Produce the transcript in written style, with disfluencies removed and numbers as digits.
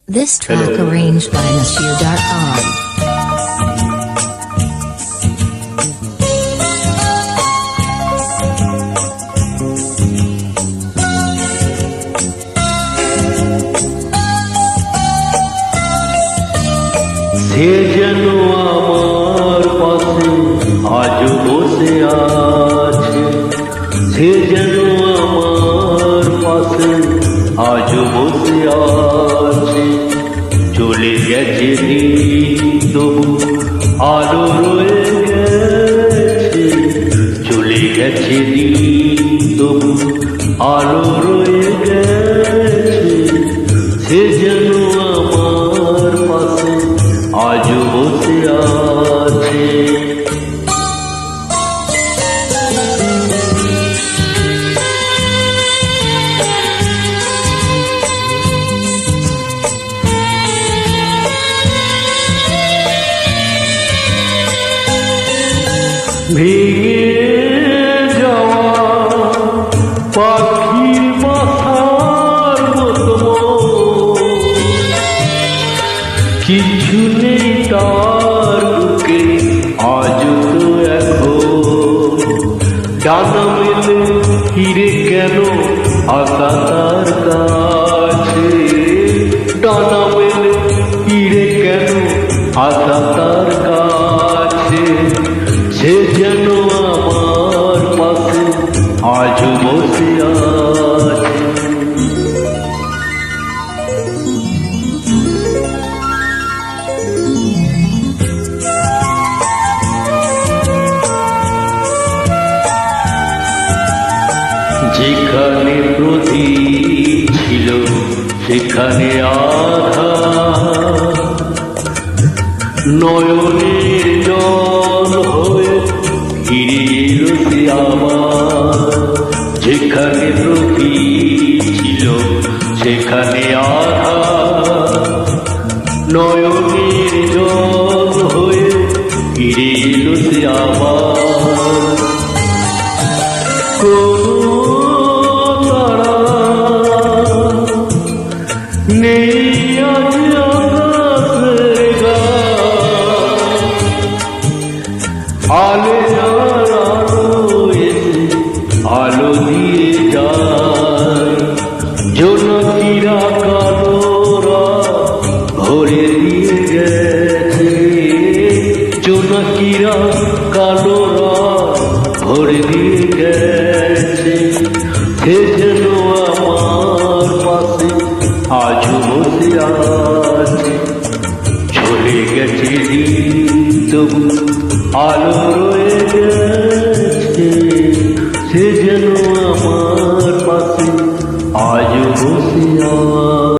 This track arranged by Nasir.com. সে যেন আমার পাশে আজও বসে আছে, সে যেন আমার পাশে আজও বসে আছে। চলে গেছে দিন তবু আলো রয়ে গেছে, চলে গেছে দিন তবু আলো রয়ে গেছে। সে যেন আমার পাশে আজও বসে আছে। ভেঙে যাওয়া পাখির বাসার মতো কিছু নেই তার বুকে আজ তো এখন। ডানা মেলে ফিরে কেন আশা তার কাছে, ডানা মেলে ফিরে কেন আশা তার কাছে। সে যেন আমার পাশে আজ বসে আছে। যেখানে প্রদীপ ছিল সেখানে আধার, নয়নের জল হয়ে ফিরে এলো সে আবার। যেখানে প্রদীপ ছিল সেখানে আধার, নয়নের জল হয়ে ফিরে এলো সে আবার। নেই আজ আকাশের গান, আলে আর আলো এসে আলো দিয়ে যায়। জোনাকিরা কালোরা ভরে দিয়ে গেছে, জোনাকিরা কালোরা ভরে দিয়ে গেছে। সে যেন আমার পাশে আজও বসে আছে। চলে গেছে দিন তবু আলো রয়ে গেছে, সে যেন আমার